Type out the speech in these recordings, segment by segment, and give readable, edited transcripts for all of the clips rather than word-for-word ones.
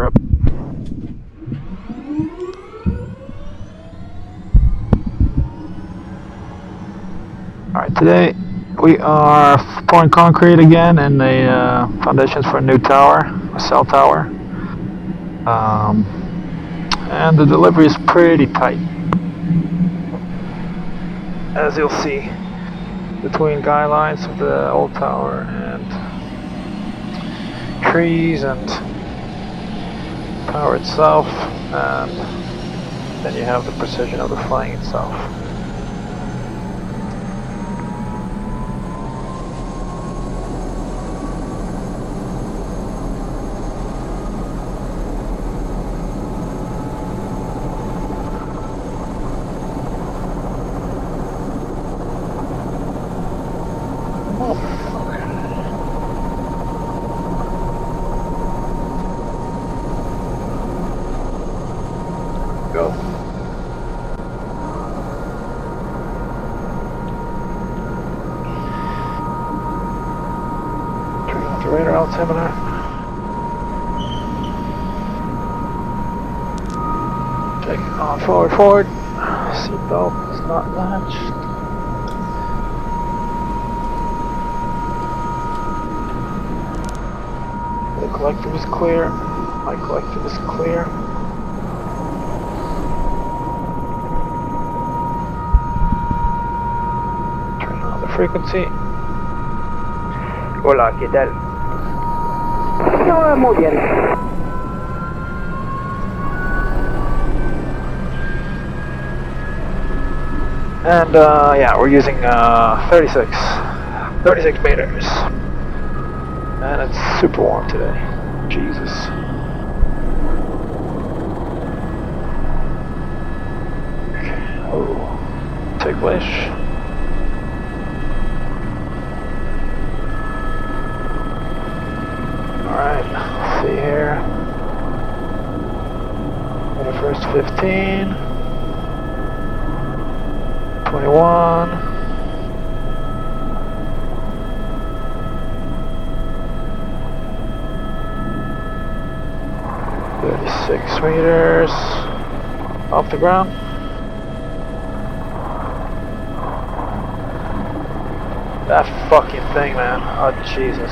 Europe. Alright, today we are pouring concrete again and the foundations for a new tower, a cell tower. And the delivery is pretty tight, as you'll see, between guy lines of the old tower and trees and tower itself, and then you have the precision of the flying itself. Go. Turn off the radar altimeter. Check it on forward. Seatbelt is not latched. The collective is clear. My collective is clear. Frequency. Hola, ¿qué tal? No, muy bien. And yeah, we're using 36 meters. And it's super warm today. Jesus. Okay. Oh. Ticklish. Alright, let's see here. For the first 15, 21, 36 meters off the ground. That fucking thing, man. Oh, Jesus.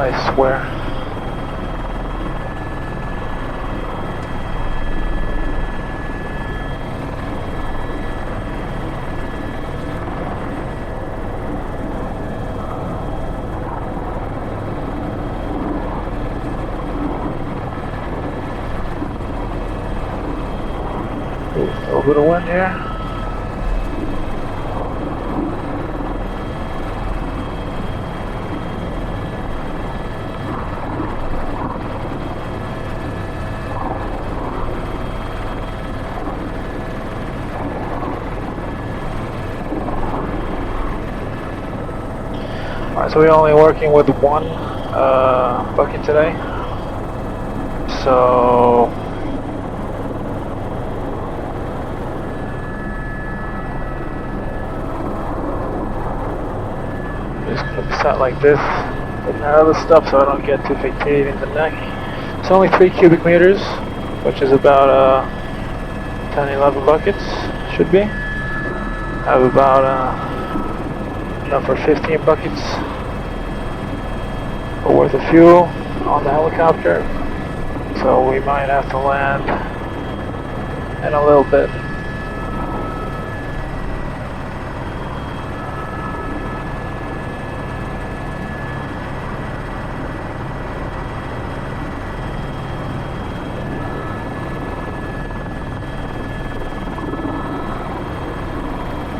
I swear. Ooh, a little bit of wind here. Alright, so we're only working with one bucket today. So I'm just gonna set like this with my other stuff so I don't get too fatigued in the neck. It's only 3 cubic meters, which is about 10-11 buckets, should be. I have about enough for 15 buckets worth of fuel on the helicopter, so we might have to land in a little bit.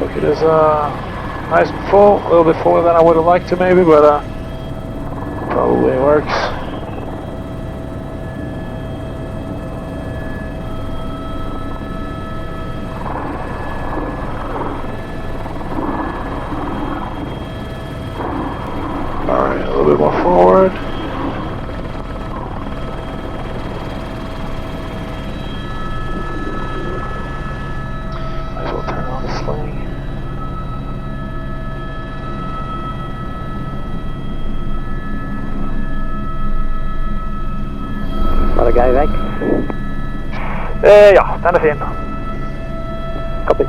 Bucket is nice and full, a little bit fuller than I would have liked to maybe, but probably works. Alright, a little bit more forward. Might as well turn on the sling. Grei vekst? Ja, den er fin. Copy.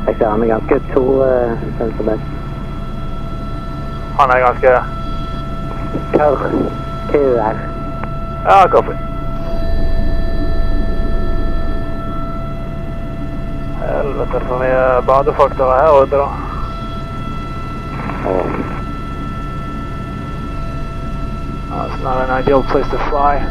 Jeg ser han er ganske sensibel. Han er ganske... Tørr. KUR. Ja, copy. Helvete, for mye badefaktorer her ute da. It's not an ideal place to fly.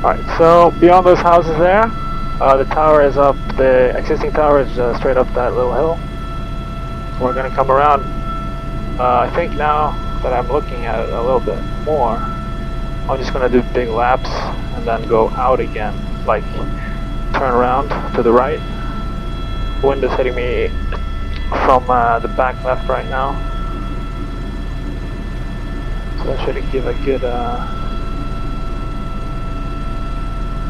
Alright, so beyond those houses there, the tower is up, the existing tower is straight up that little hill. We're going to come around, I think now that I'm looking at it a little bit more, I'm just going to do big laps and then go out again, like turn around to the right. The wind is hitting me from the back left right now, so that should give a good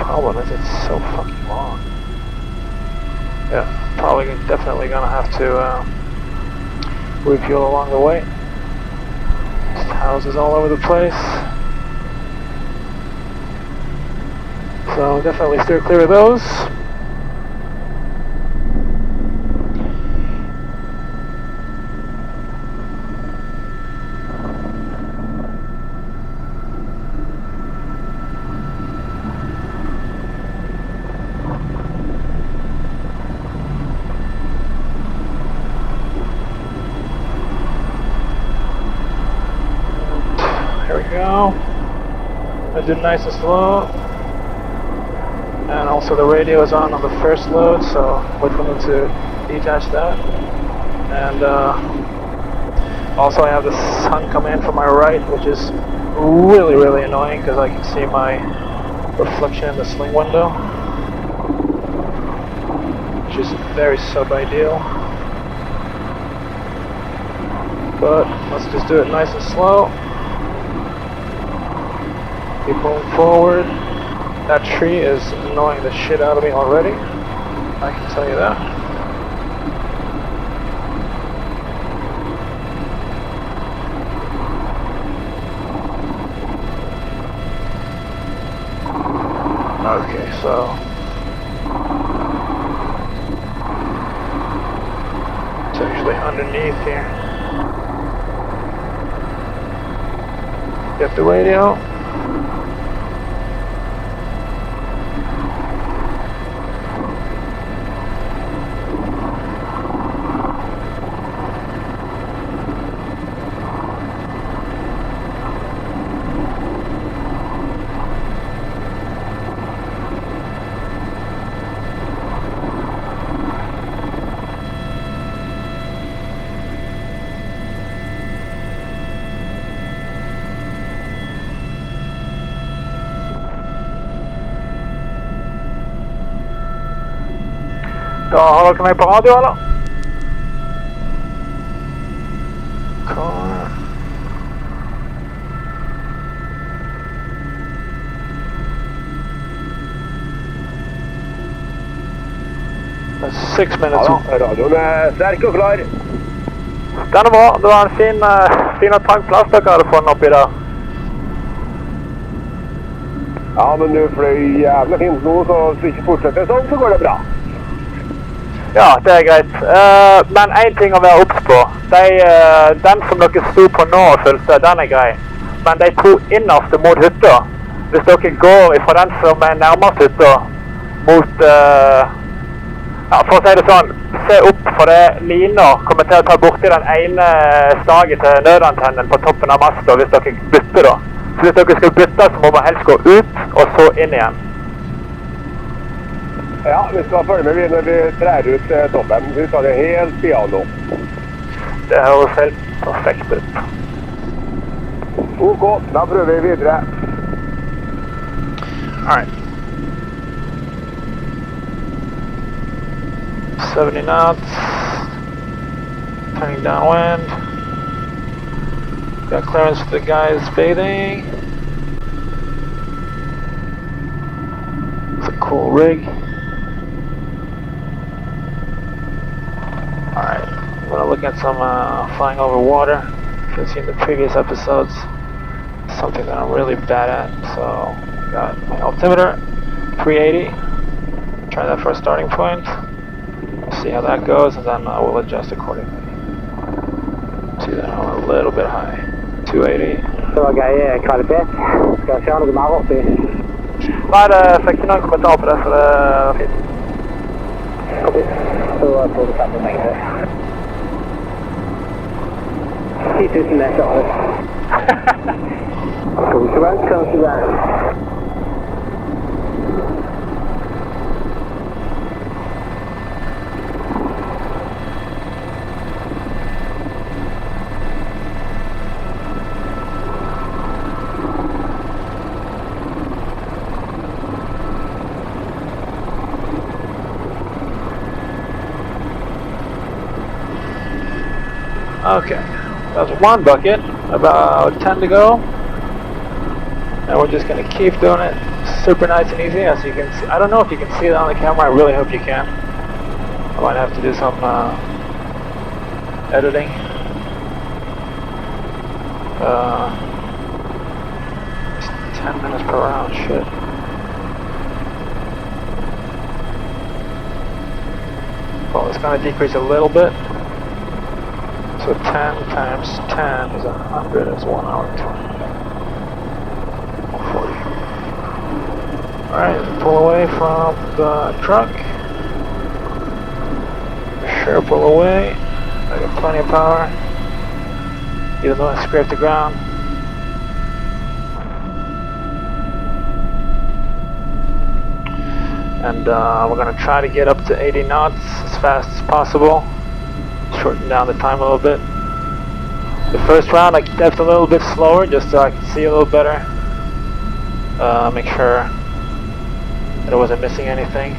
problem is it's so fucking long. Yeah, probably definitely gonna have to refuel along the way. Just houses all over the place. So definitely steer clear of those. Go. I did nice and slow, and also the radio is on the first load, so wait for me to detach that. And also I have the sun coming in from my right, which is really annoying because I can see my reflection in the sling window, which is very sub-ideal. But let's just do it nice and slow. Keep moving forward. That tree is annoying the shit out of me already, I can tell you that. Okay, so it's actually underneath here. Get the radio. Da har dere meg på radio, eller? Car. That's 6 minutes. Ja, radioen er sterk og klar. Den er bra. Det var en fin tank plass dere hadde fått oppi der. Ja, men du fløy jævlig fint nå, så hvis du ikke fortsetter sånn, så går det bra. Ja, det er greit. Men en ting å være obs på. Den som dere sto på nå og fulgte, den er grei. Men de to innerste mot hytta, hvis dere går fra den som er nærmest hytta, mot... ja, for å si det sånn, se opp, for det liner kommer til å ta borti den ene staget til nødantennen på toppen av masta hvis dere bytter da. Så hvis dere skal bytte, så må man helst gå ut, og så inn igjen. Ja, vi skal følge med når vi trer ut toppen. Vi tar det helt piano. Det høres helt perfekt ut. Ok, da prøver vi videre. Alright. 70 knots. Turning downwind. Got clearance for the guys bathing. cool rig. Alright, I'm gonna look at some flying over water. If you've seen the previous episodes, something that I'm really bad at. So, got my altimeter, 380. Try that for a starting point. See how that goes, and then we'll adjust accordingly. See that I'm a little bit high. 280. Så greier kvalitet. Skal jeg se noe mer oppi? Nei, det fikk ikke noen kommentar på det, så det var fint. Copy. Så får du samme mengde. 10 000 meter. Comes around, comes around. Okay, that was one bucket, about 10 to go. And we're just gonna keep doing it super nice and easy, as you can see. I don't know if you can see that on the camera, I really hope you can. I might have to do some editing. It's 10 minutes per round, shit. Well, it's gonna decrease a little bit. So 10 times 10 is 100, is 1 hour 20. 140. Alright, pull away from the truck. Sure, pull away. I got plenty of power. Even though I scraped the ground. And we're going to try to get up to 80 knots as fast as possible. Shorten down the time a little bit. The first round I kept a little bit slower just so I could see a little better. Make sure that I wasn't missing anything.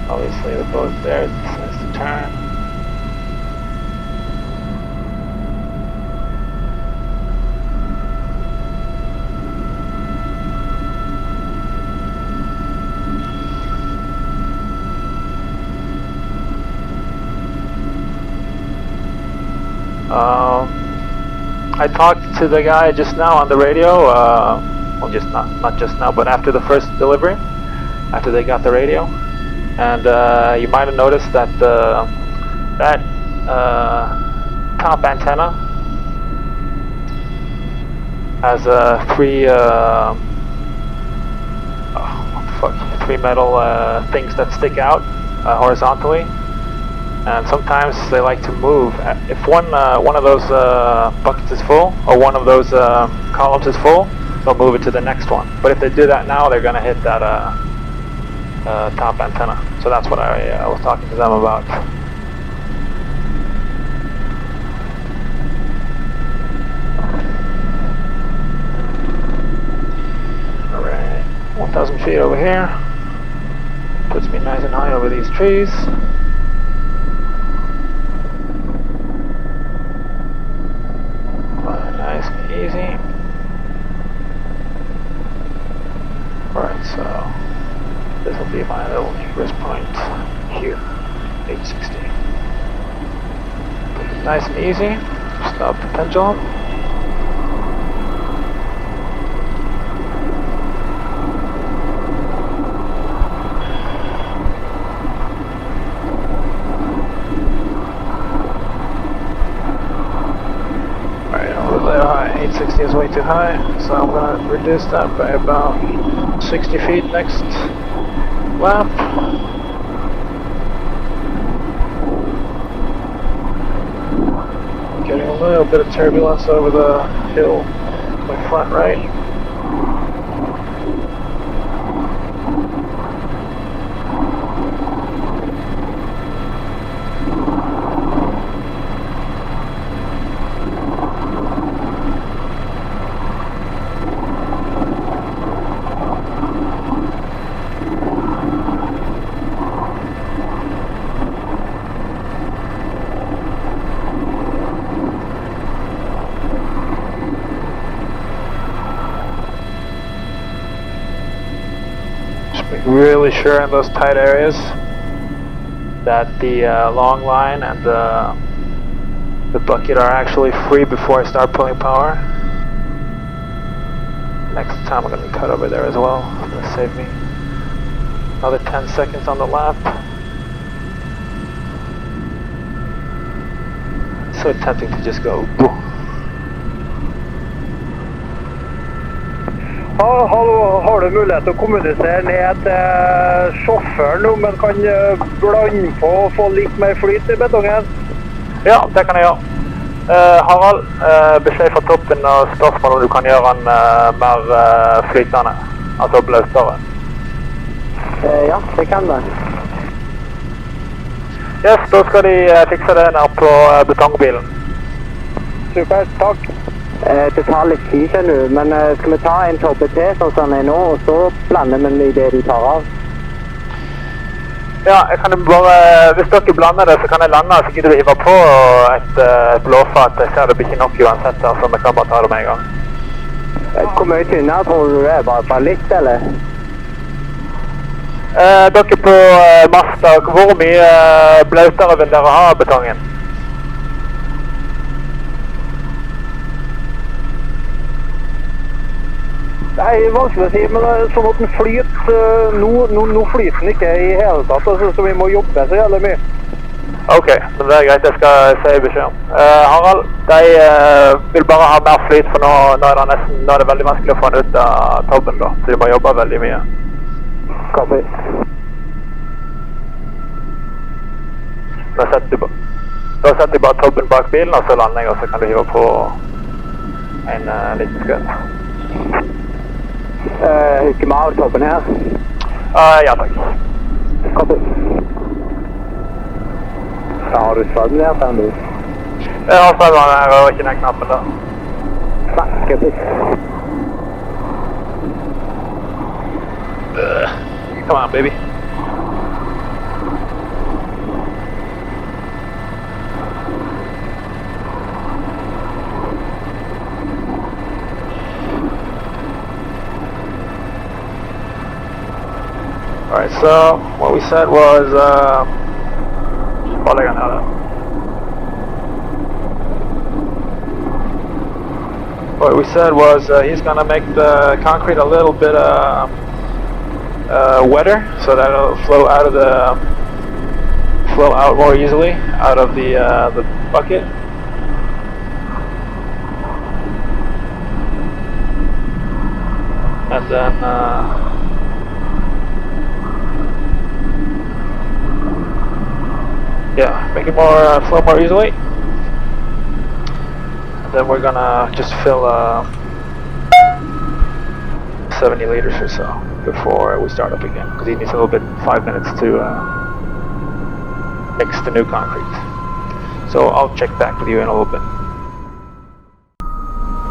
Obviously the boat there decides to turn. I talked to the guy just now on the radio, well, just not just now, but after the first delivery, after they got the radio, and you might have noticed that that top antenna has three metal things that stick out horizontally. And sometimes they like to move. If one of those buckets is full, or one of those columns is full, they'll move it to the next one. But if they do that now, they're going to hit that top antenna. So that's what I was talking to them about. Alright, 1,000 feet over here. Puts me nice and high over these trees. Nice and easy. Alright, so this will be my little ingress point here, 860. Nice and easy. Stop the pendulum. Alright, a little bit high. 860 is way too high, so I'm going to reduce that by about 60 feet next lap. Getting a little bit of turbulence over the hill, my front right. really sure in those tight areas that the long line and the bucket are actually free before I start pulling power. Next time I'm going to cut over there as well. It's going to save me another 10 seconds on the lap. So tempting to just go. Har du mulighet til å kommunisere ned til sjåføren om man kan blande på og få litt mer flyt i betongen? Ja, det kan jeg gjøre. Harald, beskjed fra toppen og spørsmål om du kan gjøre den mer flytende, altså bløtere. Ja, det kan det. Yes, da skal de fikse det ned på betongbilen. Super, takk. Det tar litt tid, skjønner du, men skal vi ta en tobbe til sånn som den er nå, og så blander vi i det du tar av? Ja, jeg kan bare, hvis dere blander det, så kan jeg lande, så gidder vi hive på et blåfat. Jeg ser det blir ikke nok uansett, så vi kan bare ta det med en gang. Hvor mye tynnere tror du det er? Bare litt, eller? Dere på masta, hvor mye bløtere vil dere ha betongen? Det er vanskelig å si, men det er sånn at den flyter, nå flyter den ikke i hele tatt, så vi må jobbe så jævlig mye. Ok, men det er greit, jeg skal si beskjed om. Harald, de vil bare ha mer flyt, for nå er det veldig vanskelig å få den ut av tobben da, så de må jobbe veldig mye. Copy. Da setter de bare tobben bak bilen, og så lander jeg, og så kan du hive på en liten skøt. Husker vi av tobben her? Ja, takk. Copy. Da har du strømmen der, Feda? Jeg har strømmen her, og ikke den knappen der. Nei, copy. Come on, baby. Alright, so what we said was, what we said was he's gonna make the concrete a little bit wetter, so that it'll flow out more easily out of the bucket. And then yeah, make it more flow more easily. And then we're gonna just fill 70 liters or so before we start up again, because he needs a little bit, 5 minutes to mix the new concrete. So I'll check back with you in a little bit.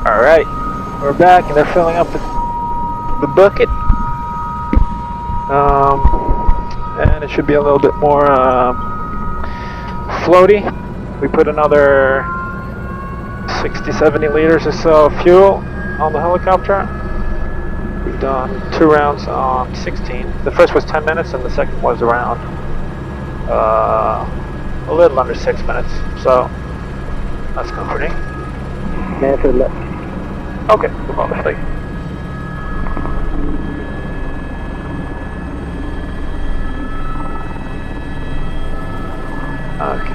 Alright, we're back and they're filling up the bucket. And it should be a little bit more floaty. We put another 60-70 liters or so of fuel on the helicopter. We've done 2 rounds on 16. The first was 10 minutes and the second was around a little under 6 minutes. So that's comforting. Okay, obviously. Okay.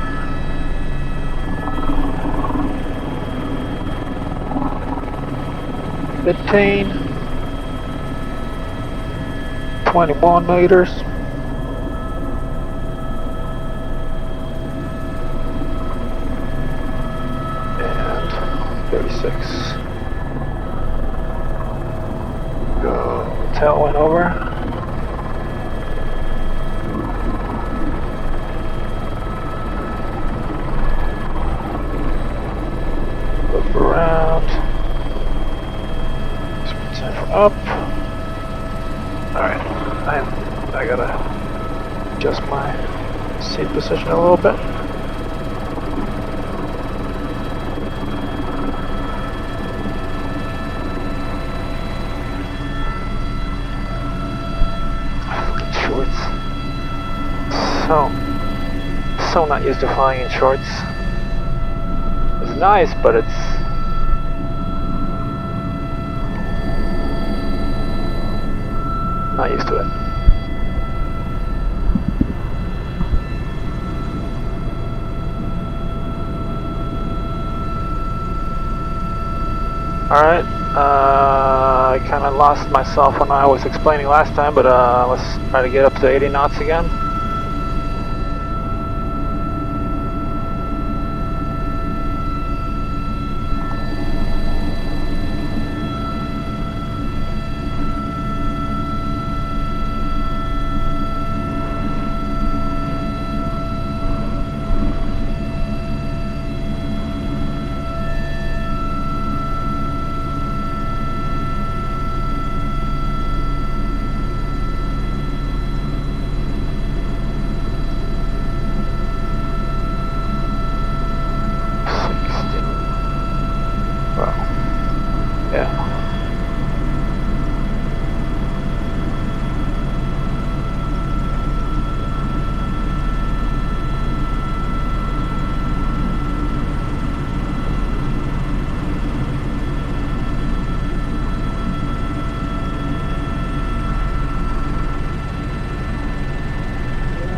Fifteen. 21 meters. And 36. Go tailwind over. Look around. Time for up. Alright, I gotta adjust my seat position a little bit. so not used to flying in shorts. It's nice, but it's not used to it. Alright, I kind of lost myself when I was explaining last time, but let's try to get up to 80 knots again. Yeah.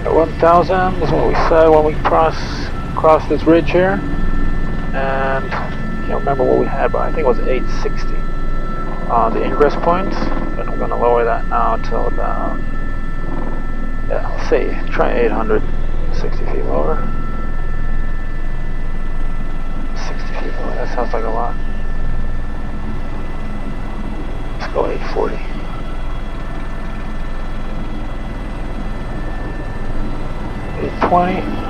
At 1,000 is what we said when we cross this ridge here, and I can't remember what we had, but I think it was 860 on the ingress point. And I'm going to lower that now till about, yeah, let's see, try 800, 60 feet lower. 60 feet lower, that sounds like a lot. Let's go 840. $820.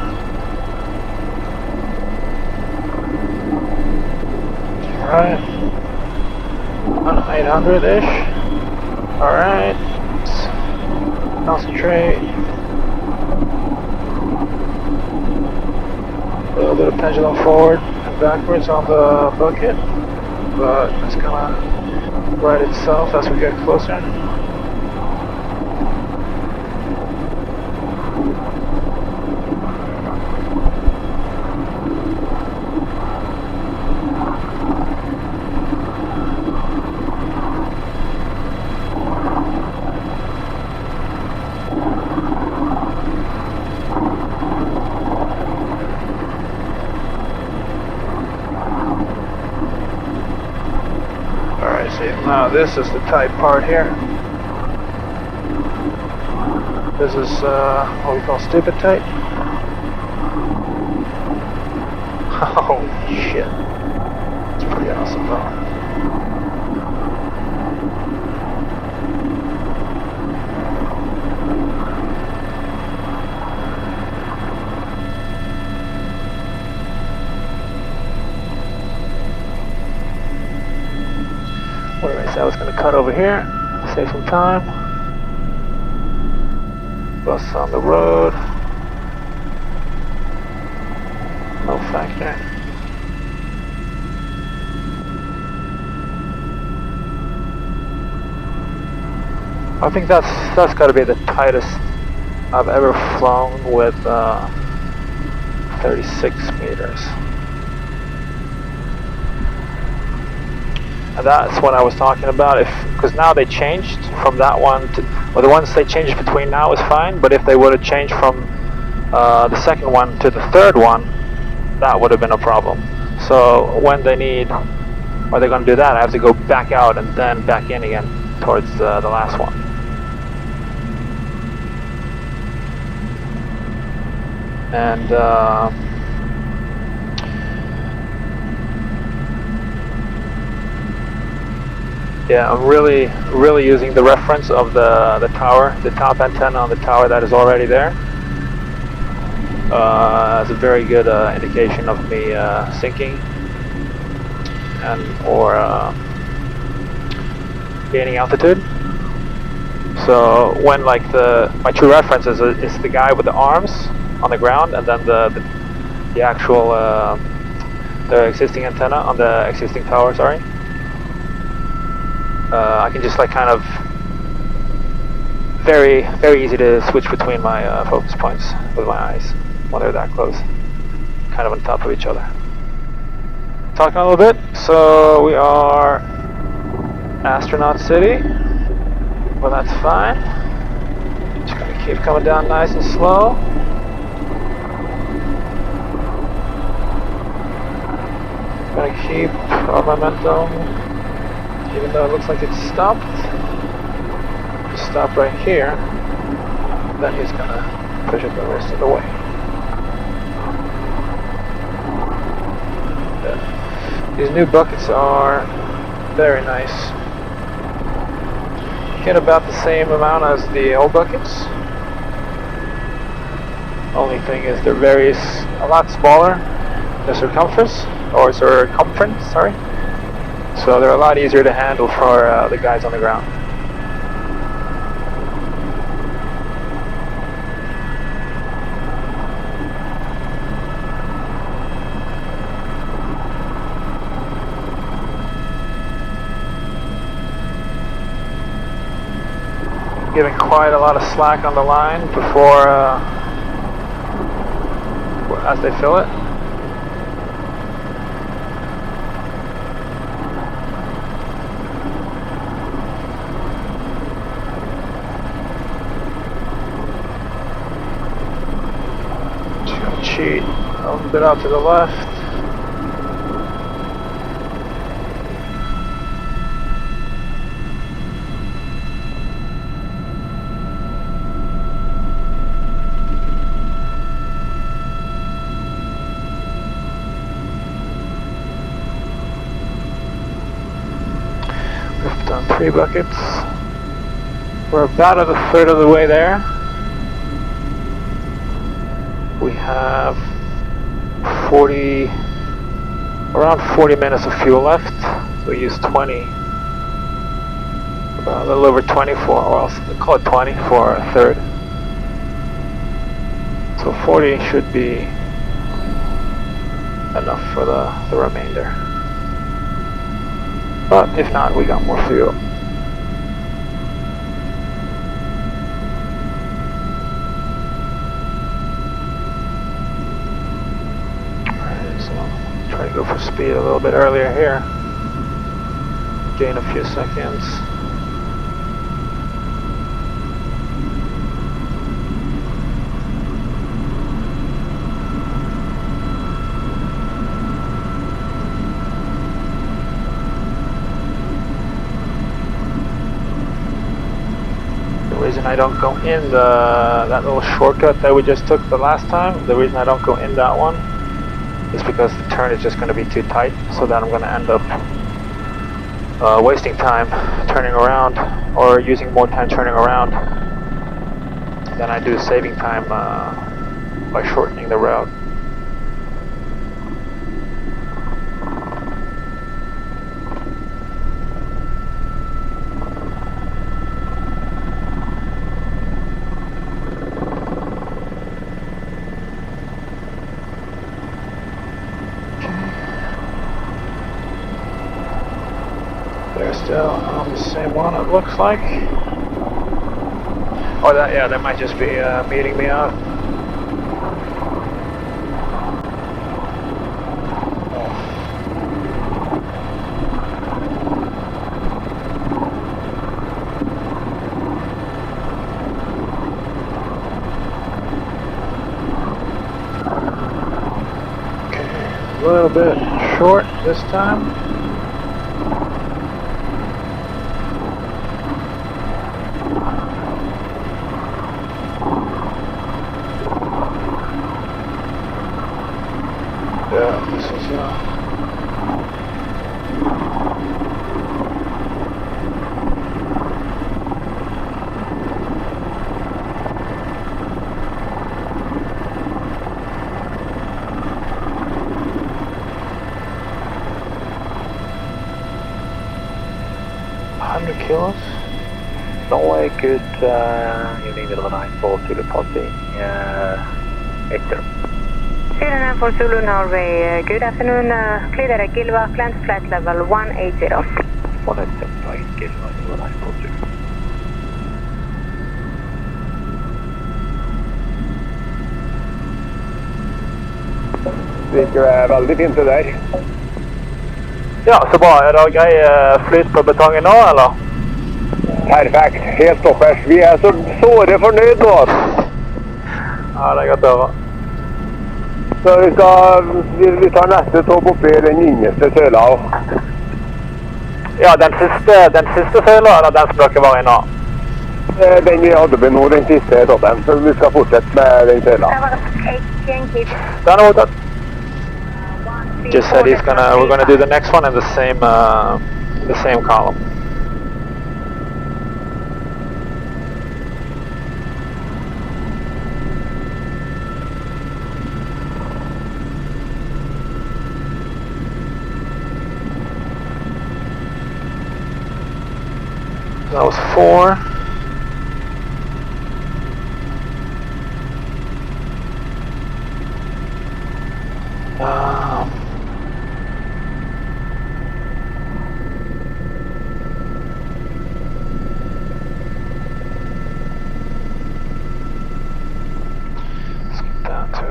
Alright. 800-ish. Alright. Concentrate. A little bit of pendulum forward and backwards on the bucket, but it's gonna right itself as we get closer. Now this is the tight part here. This is what we call stupid tight. Oh shit. It's pretty awesome though. So I was going to cut over here, save some time. Bus on the road. No factor. I think that's got to be the tightest I've ever flown with 36 meters. And that's what I was talking about, because now they changed from that one to, well, the ones they changed between now is fine, but if they would have changed from the second one to the third one, that would have been a problem. So when they need, or they're going to do that, I have to go back out and then back in again towards the last one. And yeah, I'm really using the reference of the tower, the top antenna on the tower that is already there. As a very good indication of me sinking and or gaining altitude. So when like my true reference is the guy with the arms on the ground, and then the actual the existing antenna on the existing tower. Sorry. I can just like kind of very easy to switch between my focus points with my eyes. when they're that close, kind of on top of each other. Talking a little bit, so we are Astronaut City, but that's fine. Just gonna keep coming down nice and slow. Gonna keep our momentum, even though it looks like it's stopped. Just stop right here, then he's gonna push it the rest of the way. These new buckets are very nice. Get about the same amount as the old buckets. Only thing is they're a lot smaller, the circumference, sorry. So they're a lot easier to handle for the guys on the ground. Giving quite a lot of slack on the line before, as they fill it. Just gonna cheat a little bit out to the left. We've done 3 buckets. We're about at a third of the way there. We have around 40 minutes of fuel left. So we use 20, a little over 20 well, call it 20 for a third. So 40 should be enough for the remainder. But if not, we got more fuel. Alright, so try to go for speed a little bit earlier here. Gain a few seconds. The reason I don't go in that little shortcut that we just took the last time, the reason I don't go in that one is because the turn is just going to be too tight, so that I'm going to end up wasting time turning around, or using more time turning around than I do saving time by shortening the route. They're still on the same one, it looks like. Or that might just be meeting me out. Okay, a little bit short this time. Yeah, this is 100 kilos. Norway, good evening, Delta 94 Zulu Posse, Echo. 09 Zulu Norway, good afternoon, clear at Gilwa, plant flight level 180. 187, right, Gilwa, Delta 94 Zulu. Liker det veldig fint det der. Ja, så bra. Er det grei flyt på betongen nå, eller? Perfekt. Helt toppers. Vi er så såre fornøyd nå. Ja, det er godt å høre. Så vi tar neste topp oppi den innerste søla. Ja, den siste søla, eller den som dere var i nå? Den vi hadde med nå, den siste toppen. Så vi skal fortsette med den søla. Done with that. Just said we're gonna do the next one in the same column. That was 4. Let's get down to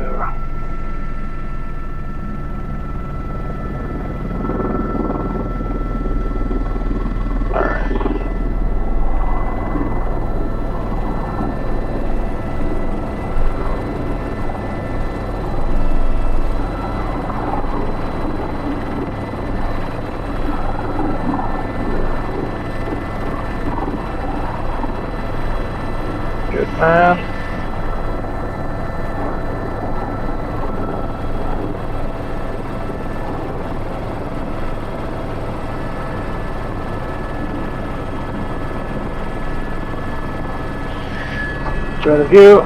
good man. Enjoy the view.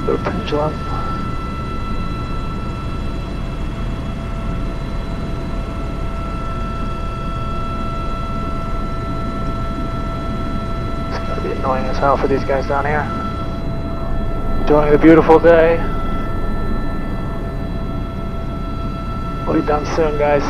Little pendulum. It's gonna be annoying as hell for these guys down here. Enjoying the beautiful day. We'll be done soon, guys.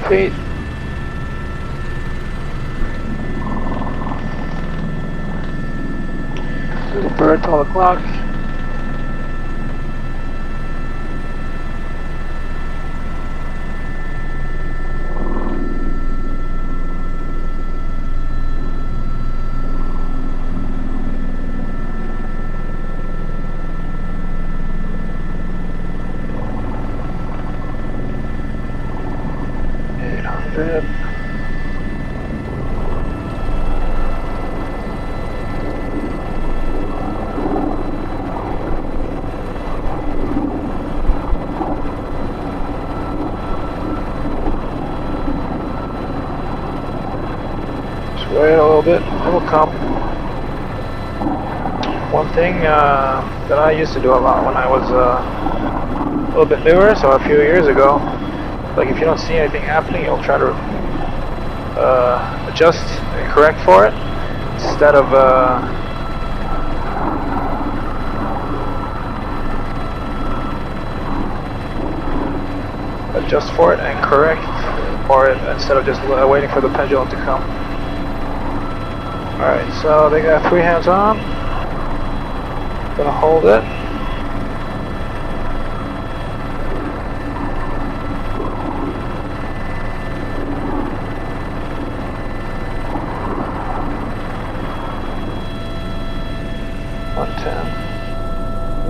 Feet. There's a bird, 12 o'clock. Wait a little bit, it will come. One thing that I used to do a lot when I was little bit newer, so a few years ago. Like if you don't see anything happening, you'll try to adjust and correct for it instead of adjust for it and correct, or instead of just waiting for the pendulum to come. Alright, so they got 3 hands on. Gonna hold it.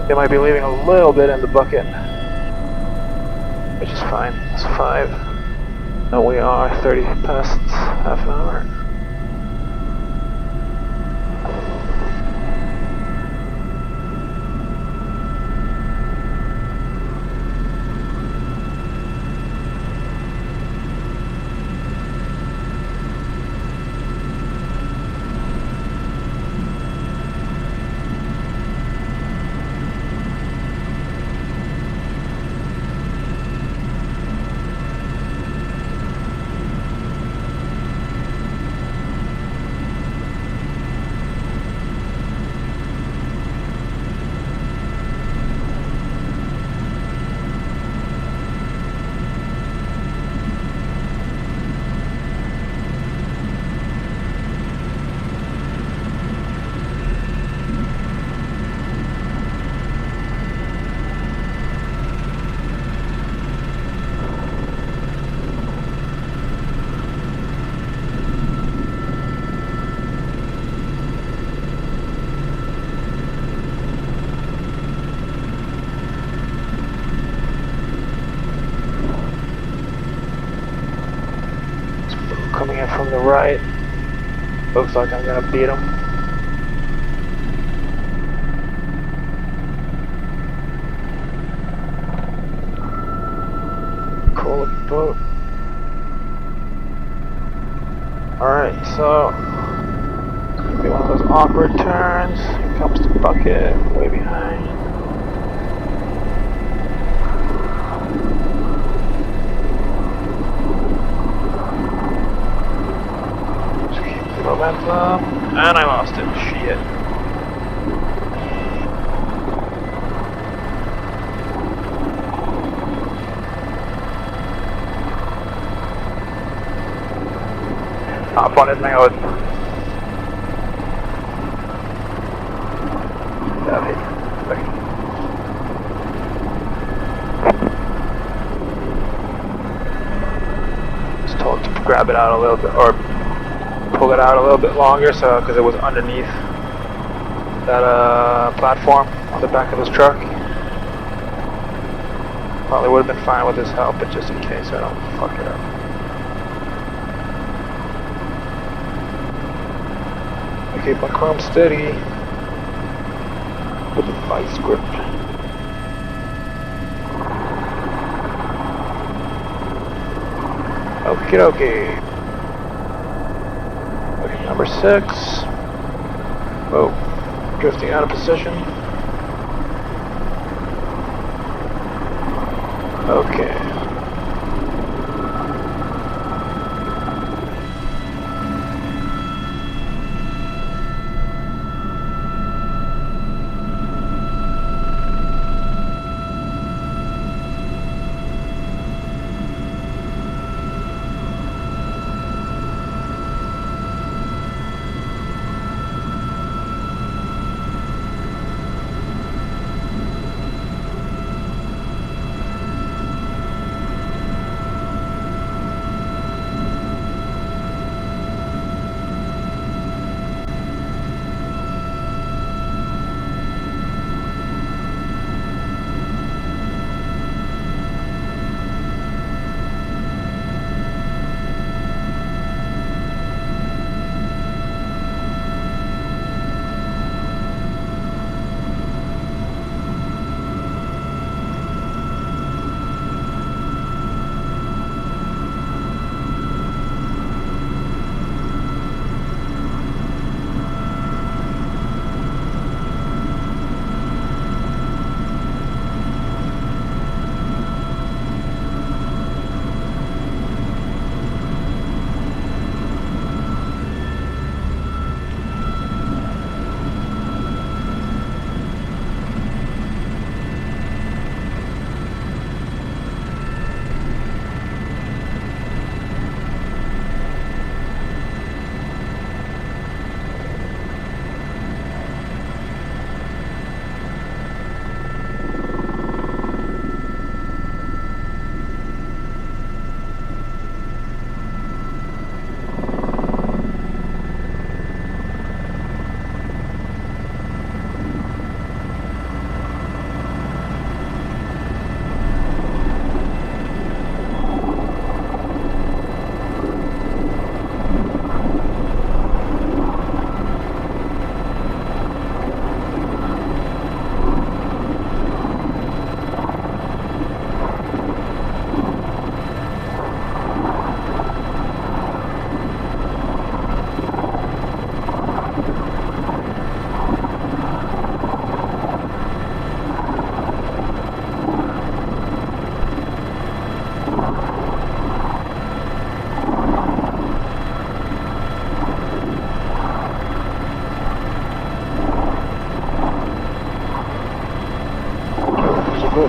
They might be leaving a little bit in the bucket, which is fine. It's 5. No, we are 30 past half an hour. Coming in from the right. Looks like I'm gonna beat him. Cool looking boat. Alright, so it's gonna be one of those awkward turns. Here comes the bucket, way behind. Momentum, and I lost it. Shit. Tappade snöd. Där hit. Just told to grab it out a little bit, or pull it out a little bit longer, so because it was underneath that platform on the back of this truck. Probably would have been fine with his help, but just in case I don't fuck it up. I keep my chrome steady with the vice grip. Okie dokie. Number 6. Oh, drifting out of position. Okay.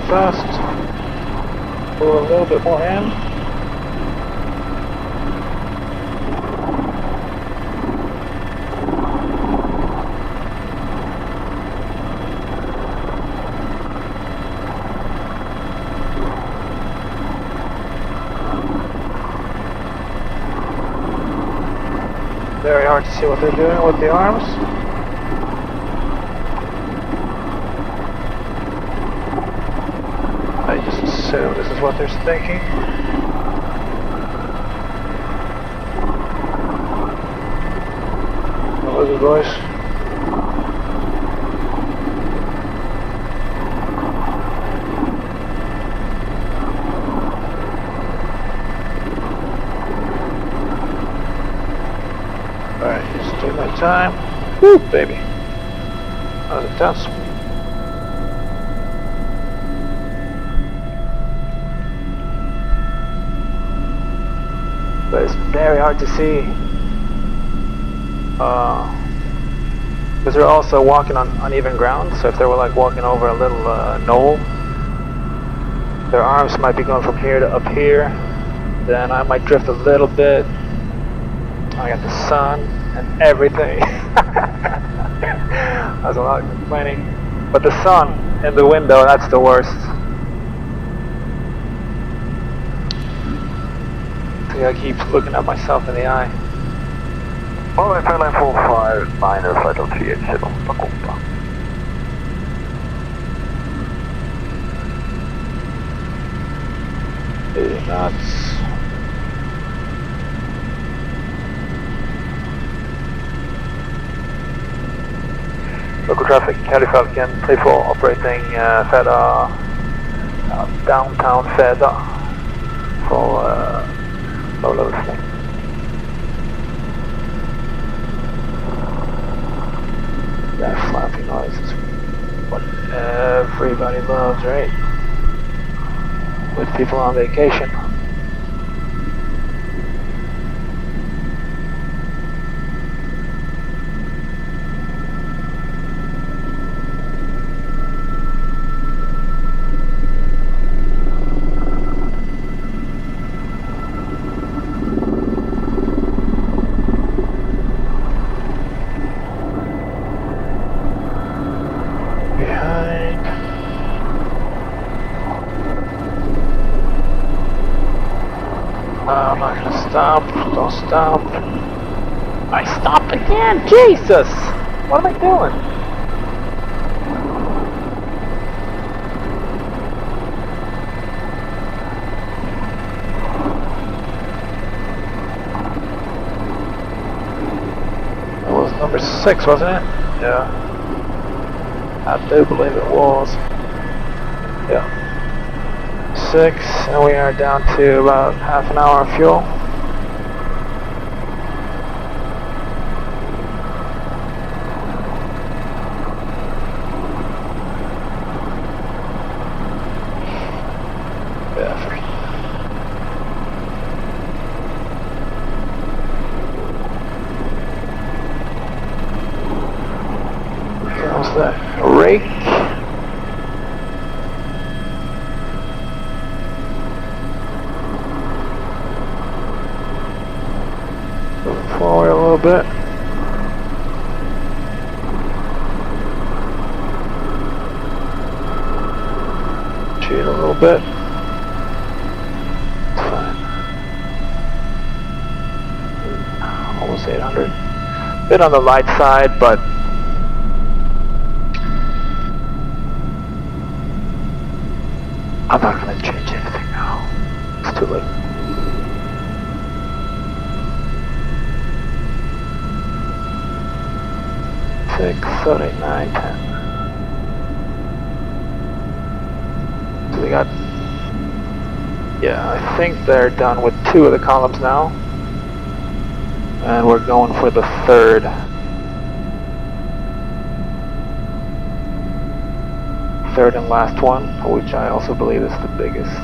fast. Pull a little bit more in. Very hard to see what they're doing with the arms. I just assume this is what they're thinking. What was it, boys? Alright, just take my time. Woo, baby. That was intense. But it's very hard to see. Because they're also walking on uneven ground, so if they were like walking over a little knoll, their arms might be going from here to up here. Then I might drift a little bit. I got the sun and everything. That's a lot of complaining. But the sun in the window, that's the worst. I keep looking at myself in the eye. Well, I fell in 45 minor flight of 380 på Kumpa. Nuts. Local traffic, Cali Falcon, playful operating Feda, downtown Feda for low level sling. That flapping noise is what everybody loves, right? With people on vacation. I'm not gonna stop. Don't stop. I stopped again. Jesus! What am I doing? That was number 6, wasn't it? Yeah. I do believe it was. Yeah. 6, and we are down to about half an hour of fuel. Yeah. How's that? Rake. Forward a little bit. Cheat a little bit. It's fine. Almost 800. Bit on the light side, but I'm not going to change anything now. It's too late. Six, 7, 8, 9, 10. So we got, yeah, I think they're done with 2 of the columns now. And we're going for the 3rd. Third and last one, which I also believe is the biggest.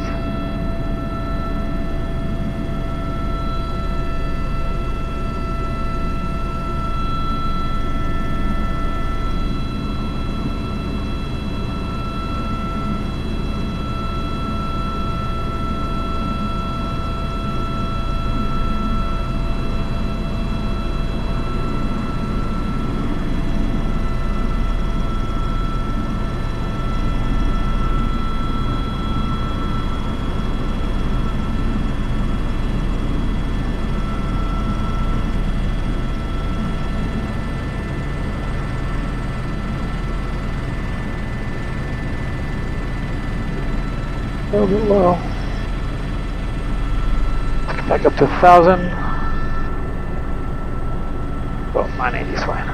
bit low. Back up to 1,000. Well, 980 is fine.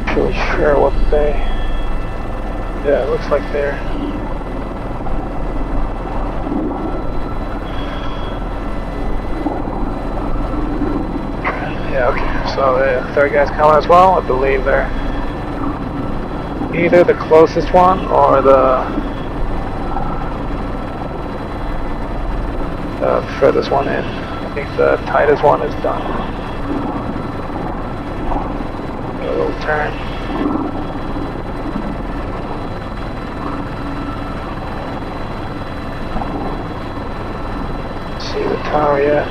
Not really sure what they... Yeah, it looks like they're... Yeah, okay, so the third guy's coming as well. I believe they're either the closest one or the furthest one in. I think the tightest one is done. A little turn. See the tower yet.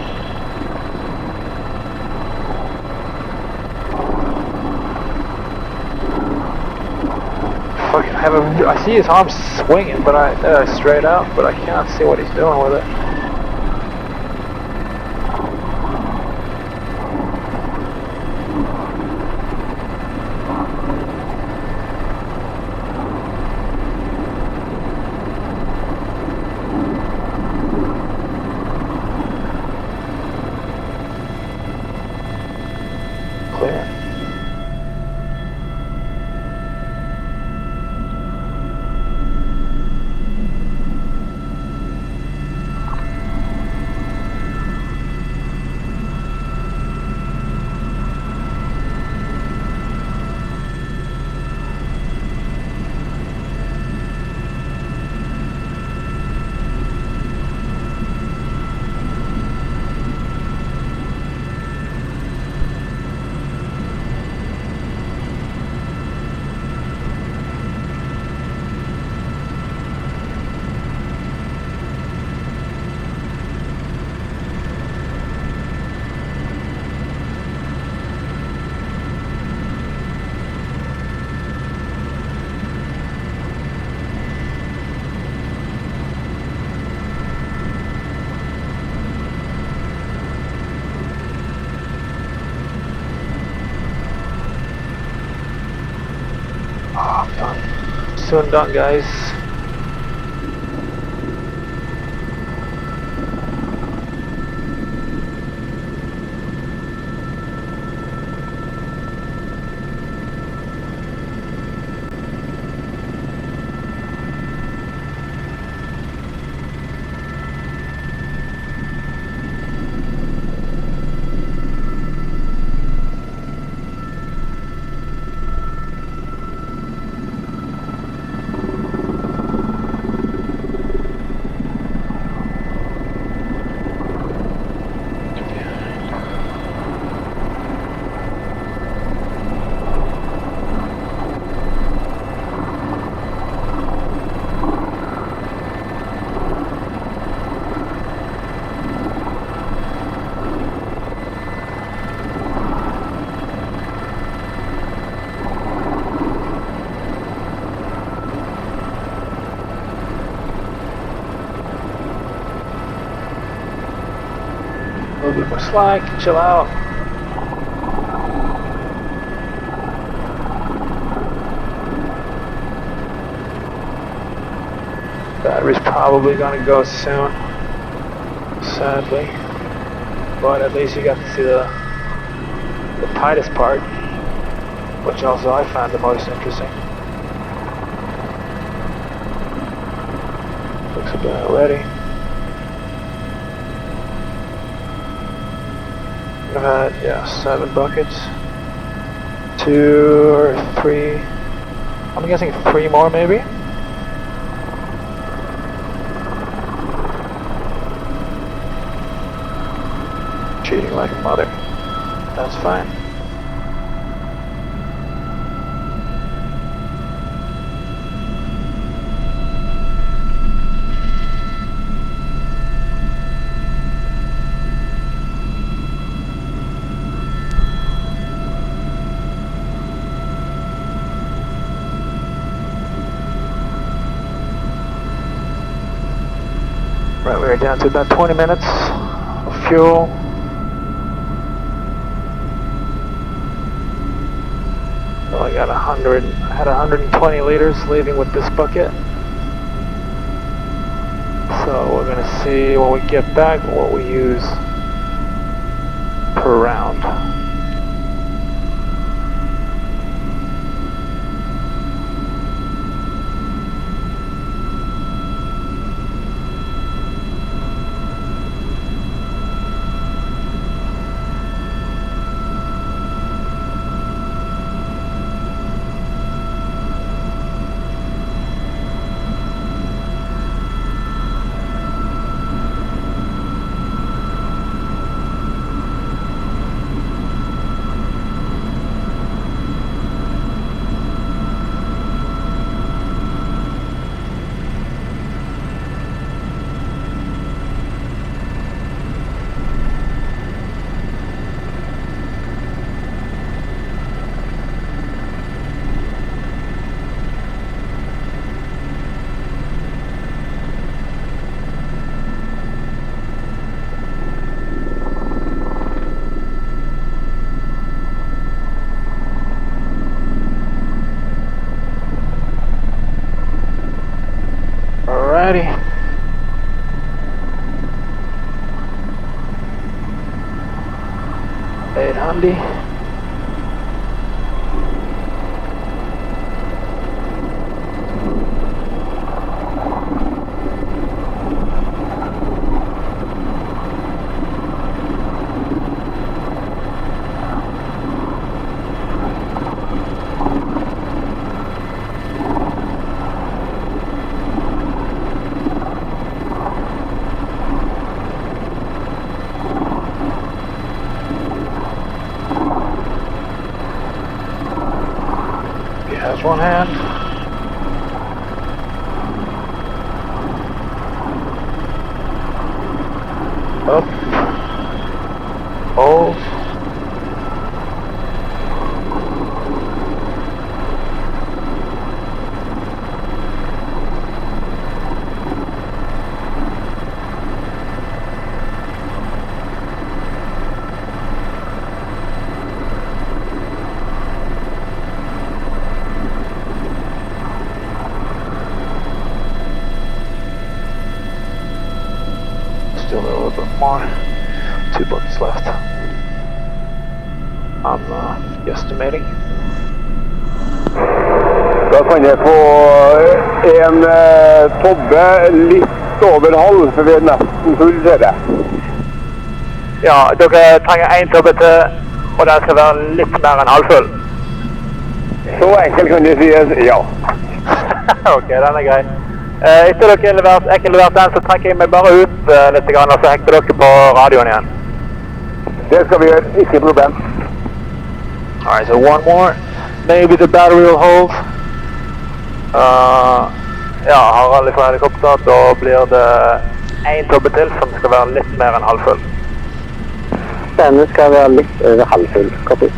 I see his arms swinging, but straight out, but I can't see what he's doing with it. Clear. Done. Soon done, guys. A little bit more slack, chill out. Battery's probably gonna go soon, sadly. But at least you got to see the tightest part, which also I found the most interesting. Looks about ready. I've had, yeah, 7 buckets. 2 or 3, I'm guessing 3 more maybe. Cheating like a mother. That's fine. Right, we're down to about 20 minutes of fuel. So I got 100, I had 120 liters leaving with this bucket. So we're gonna see when we get back what we use per round. Alrighty. $800. Has one hand. Up. Hold. Still a little bit more. 2 buckets left. I'm guesstimating. Da kan jeg få en tobbe litt over halv, for vi er nesten full, ser jeg. Ja, dere trenger en tobbe til, og den skal være litt mer enn halvfull. Så enkelt kan det sies, ja. Ok, den er grei. Etter dere har levert den, så trekker jeg meg bare ut litt, og så hekter dere på radioen igjen. Det skal vi gjøre, ikke problem. Alright, so one more. Maybe the battery will hold. Ja, Harald fra helikopter, da blir det en tobbe til som skal være litt mer enn halvfull. Denne skal være litt over halvfull, copy.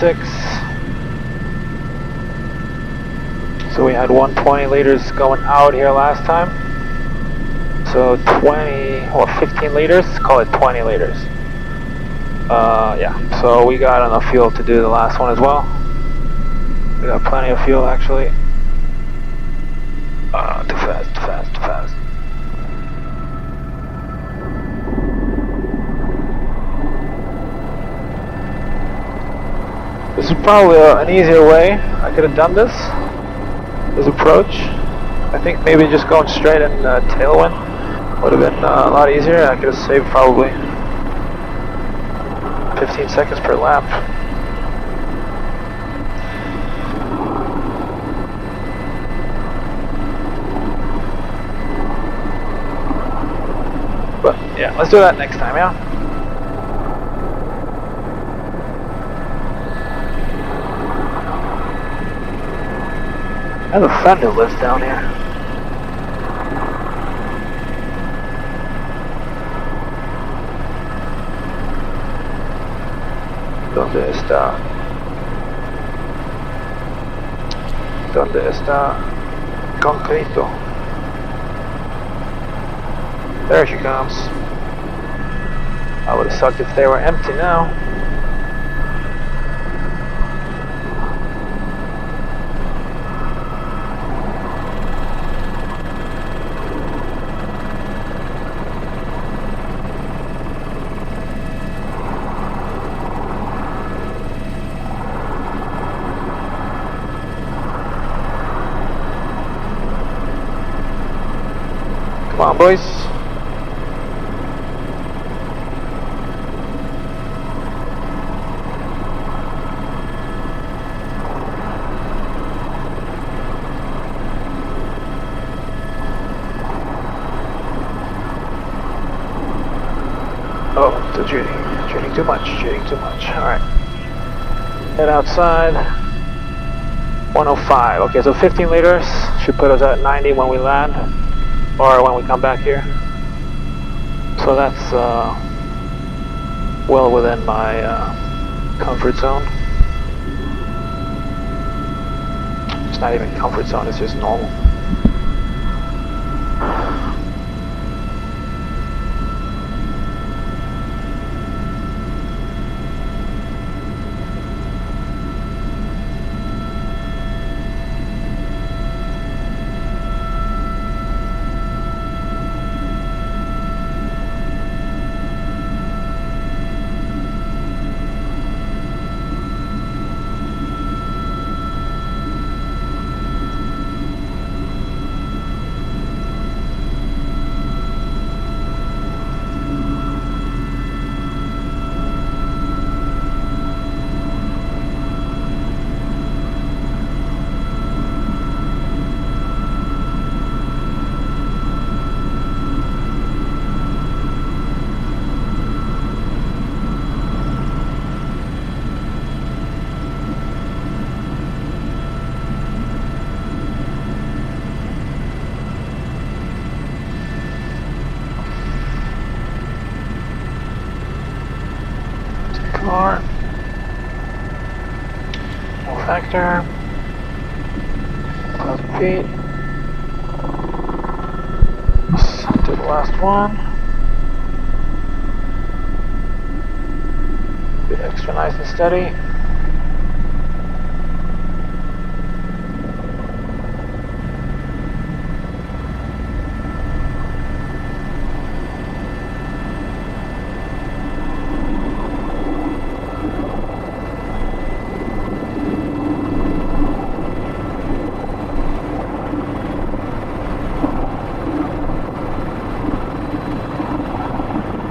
Six. So we had 120 liters going out here last time. So 20 or 15 liters, call it 20 liters. Yeah, so we got enough fuel to do the last one as well. We got plenty of fuel actually. Too fast, too fast, too fast. This is probably an easier way. I could have done this approach. I think maybe just going straight in tailwind would have been a lot easier. I could have saved probably 15 seconds per lap. But yeah, let's do that next time, yeah? I have a friend who lives down here. ¿Dónde está? ¿Dónde está concreto? There she comes. I would have sucked if they were empty now. Come on, boys. Oh, the cheating too much, alright. Head outside. 105, okay, so 15 liters should put us at 90 when we land, or when we come back here. So that's well within my comfort zone. It's not even comfort zone, it's just normal. Car. Full factor. 1,000 feet. Let's do the last one. Be extra nice and steady.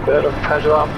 Bit of pressure up.